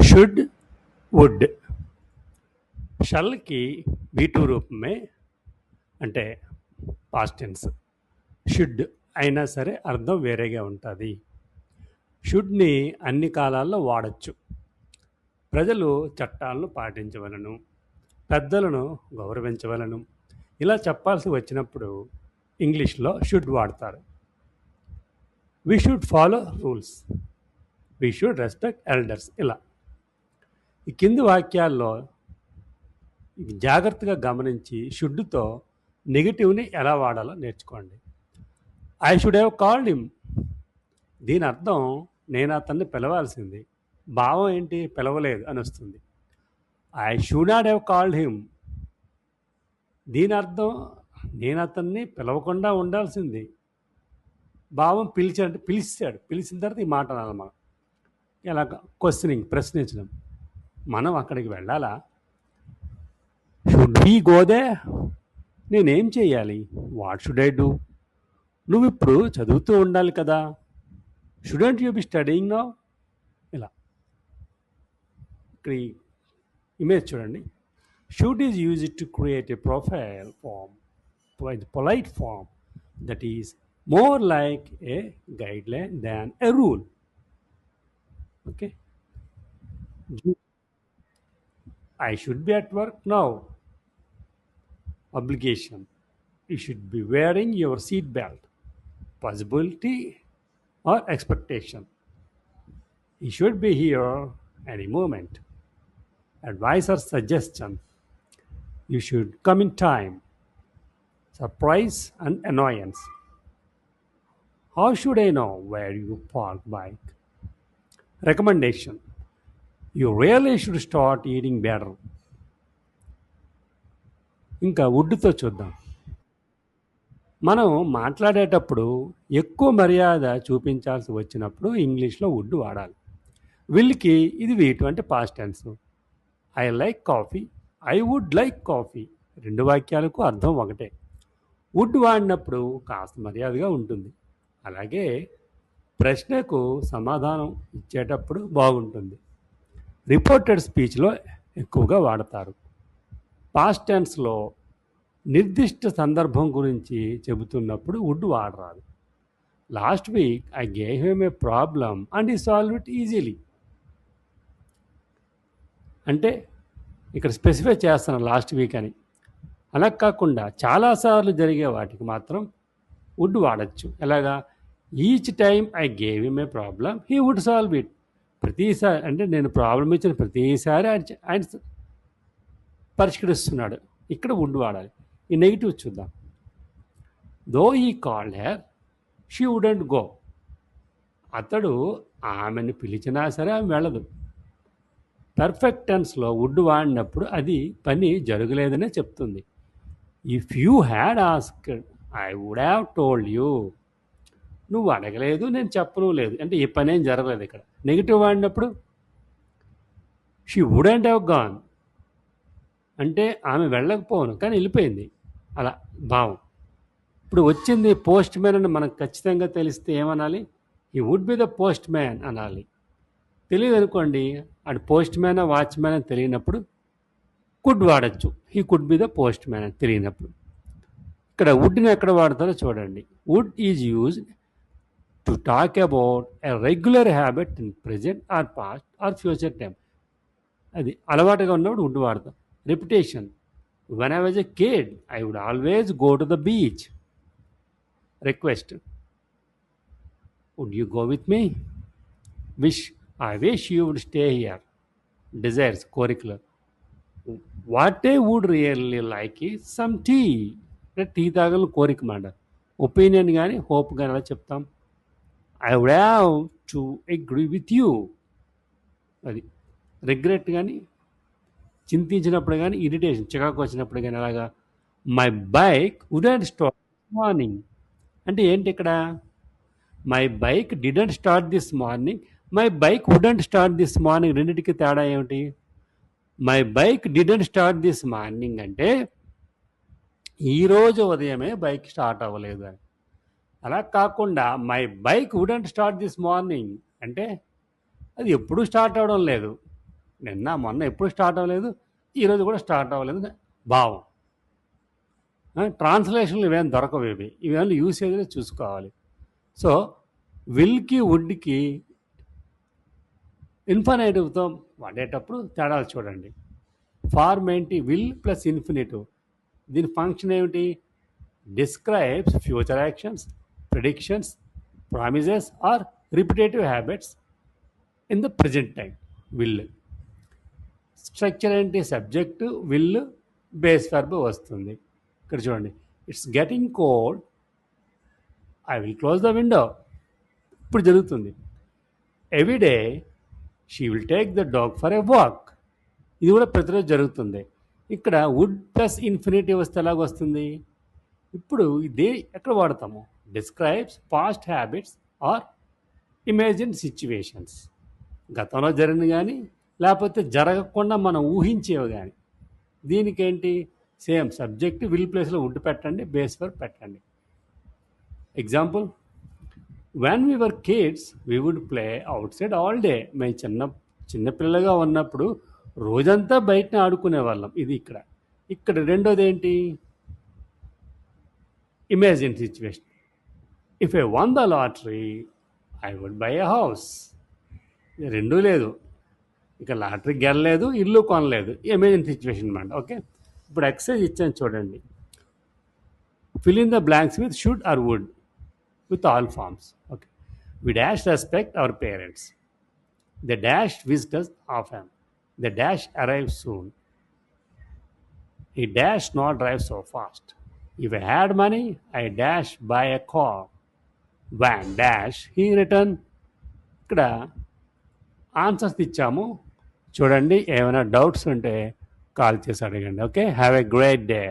Should, would. షల్కి V2 రూపమే, అంటే past tense. Should అయినా సరే అర్థం వేరేగా ఉంటుంది. షుడ్ని అన్ని కాలాల్లో వాడచ్చు. ప్రజలు చట్టాలను పాటించవలను, పెద్దలను గౌరవించవలను, ఇలా చెప్పాల్సి వచ్చినప్పుడు ఇంగ్లీష్లో షుడ్ వాడతారు. We should follow rules, we should respect elders. ఇలా ఈ కింది వాక్యాల్లో జాగ్రత్తగా గమనించి షుడ్తో నెగిటివ్ని ఎలా వాడాలో నేర్చుకోండి. I should have called him. దీని అర్థం నేను అతన్ని పిలవాల్సింది. భావం ఏంటి? పిలవలేదు అని వస్తుంది. I should not have called him. దీని అర్థం నేను అతన్ని పిలవకుండా ఉండాల్సింది. భావం పిలిచాడంటే పిలిచాడు, పిలిచిన తర్వాత ఈ మాట అనాలి మనం. ఇలా క్వశ్చనింగ్, ప్రశ్నించడం. మనం అక్కడికి వెళ్ళాలా? Should we go there? నేనేం చేయాలి? What should I do? నువ్వు ఇప్పుడు చదువుతూ ఉండాలి కదా. Shouldn't you be studying now? ఇలా ఇక్కడ ఈ ఇమేజ్ చూడండి. Should is used to create a profile form, polite form that is more like a guideline than a rule. Okay. I should be at work now. Obligation. You should be wearing your seat belt. Possibility or expectation. You should be here any moment. Advice or suggestion. You should come in time. Surprise and annoyance. How should I know where you park bike? Recommendation. You really should start eating better. ఇంకా వుడ్తో చూద్దాం. మనం మాట్లాడేటప్పుడు ఎక్కువ మర్యాద చూపించాల్సి వచ్చినప్పుడు ఇంగ్లీష్లో would వాడాలి. వీళ్ళకి ఇది వీటు అంటే past tense. I like coffee, I would like coffee. రెండు వాక్యాలకు అర్థం ఒకటే. వుడ్ వాడినప్పుడు కాస్త మర్యాదగా ఉంటుంది. అలాగే ప్రశ్నకు సమాధానం ఇచ్చేటప్పుడు బాగుంటుంది. రిపోర్టెడ్ స్పీచ్లో ఎక్కువగా వాడతారు. పాస్ట్ టెన్స్లో నిర్దిష్ట సందర్భం గురించి చెబుతున్నప్పుడు వుడ్ వాడరాదు. Last week I gave him a problem and he solve it easily. అంటే ఇక్కడ స్పెసిఫై చేస్తాను లాస్ట్ వీక్ అని. అలా కాకుండా చాలాసార్లు జరిగే వాటికి మాత్రం వుడ్ వాడచ్చు. ఎలాగా? Each time I gave him a problem he would solve it. ప్రతిసారి అంటే నేను ప్రాబ్లం ఇచ్చిన ప్రతిసారి ఆయన పరిష్కరిస్తున్నాడు. ఇక్కడ వుడ్ వాడాలి. ఈ నెగిటివ్ చూద్దాం. Though he called her she wouldn't go. అతడు ఆమెను పిలిచినా సరే ఆమె వెళ్ళదు. పర్ఫెక్ట్ టెన్స్లో వుడ్ వాడినప్పుడు అది పని జరగలేదనే చెప్తుంది. If you had asked I would have told you. నువ్వు అడగలేదు, నేను చెప్పను లేదు, అంటే ఈ పని ఏం జరగలేదు. ఇక్కడ నెగిటివ్ వాడినప్పుడు షీ వుడెంట్ హ్యావ్ గాన్ అంటే ఆమె వెళ్ళకపోను కానీ వెళ్ళిపోయింది, అలా భావం. ఇప్పుడు వచ్చింది పోస్ట్ మ్యాన్ అని మనకు ఖచ్చితంగా తెలిస్తే ఏమనాలి? He would be the postman అనాలి. తెలియదు అనుకోండి, అది పోస్ట్ మ్యాన్ వాచ్మ్యాన్ అని తెలియనప్పుడు కుడ్ వాడచ్చు. He could be the postman అని తెలియనప్పుడు. ఇక్కడ వుడ్ని ఎక్కడ వాడతారో చూడండి. Would is used to talk about a regular habit in present or past or future time. అది అలవాటుగా ఉన్నప్పుడు వుడ్ వాడతాం. Repetition. When I was a kid I would always go to the beach. Request. Would you go with me? Wish. I wish you would stay here. Desires, కోరికలు. What I would really like ఈ some tea. అంటే tea తాగాలని కోరిక మాట. Opinion కానీ hope కానీ అలా చెప్తాం. I would have to agree with you. అది రిగ్రెట్ కానీ, చింతించినప్పుడు కానీ, ఇరిటేషన్, చికాకు వచ్చినప్పుడు కానీ అలాగా. My bike wouldn't start morning అంటే ఏంటి ఇక్కడ? My bike didn't start this morning, my bike wouldn't start this morning. రెండింటికి తేడా ఏమిటి? My bike didn't start this morning అంటే ఈరోజు ఉదయమే బైక్ స్టార్ట్ అవ్వలేదు అని. అలా కాకుండా my bike wouldn't start this morning అంటే అది ఎప్పుడూ స్టార్ట్ అవ్వడం లేదు, నిన్న మొన్న ఎప్పుడు స్టార్ట్ అవ్వలేదు, ఈరోజు కూడా స్టార్ట్ అవ్వలేదు భావం. ట్రాన్స్లేషన్లు ఇవేం దొరకవు, ఇవేమో యూసేజ్లో చూసుకోవాలి. సో విల్కి వుడ్కి ఇన్ఫినిటివ్తో వాడేటప్పుడు తేడాలు చూడండి. ఫార్మ్ ఏంటి? Will plus infinitive. దీని ఫంక్షన్ ఏమిటి? Describes future actions, predictions, promises or repetitive habits in the present time. Will structure ఏంటి? సబ్జెక్టు, విల్, బేస్ వర్బ్ వస్తుంది. ఇక్కడ చూడండి, it's getting cold, I will close the window. ఇప్పుడు జరుగుతుంది. Everyday she will take the dog for a walk. ఇది కూడా ప్రతిరోజు జరుగుతుంది. ఇక్కడ వుడ్ ప్లస్ ఇన్ఫినిటివ్ వస్తే ఎలాగొస్తుంది? ఇప్పుడు ఇది ఎక్కడ వాడతాము? Describes past habits or imagine situations. గతంలో జరిగింది కానీ లేకపోతే జరగకుండా మనం ఊహించేవి కానీ. దీనికేంటి? సేమ్ సబ్జెక్ట్ విల్ ప్లేస్లో వుడ్ పెట్టండి, బేస్ వర్బ్ పెట్టండి. Example, when we were kids we would play outside all day. మేము చిన్నపిల్లగా ఉన్నప్పుడు రోజంతా బయటనే ఆడుకునే వాళ్ళం. ఇది ఇక్కడ రెండోది ఏంటి? Imagine situation. If I won the lottery I would buy a house. రెండూ లేదు, ఇక లాటరీ గెలలేదు, ఇల్లు కొనలేదు. ఇమేజిన్ సిచ్యువేషన్ అనమాట. ఓకే, ఇప్పుడు ఎక్సర్సైజ్ ఇచ్చాను చూడండి. Fill in the blanks with should or would with all forms. Okay. We dash respect our parents. They dash visit us often. They dash arrive soon. He dash not drive so fast. If I had money, I dash buy a car. When dash he return. ఇక్కడ answers ఇచ్చాము చూడండి. ఏమైనా doubts ఉంటే call చేసి అడగండి. Okay, have a great day.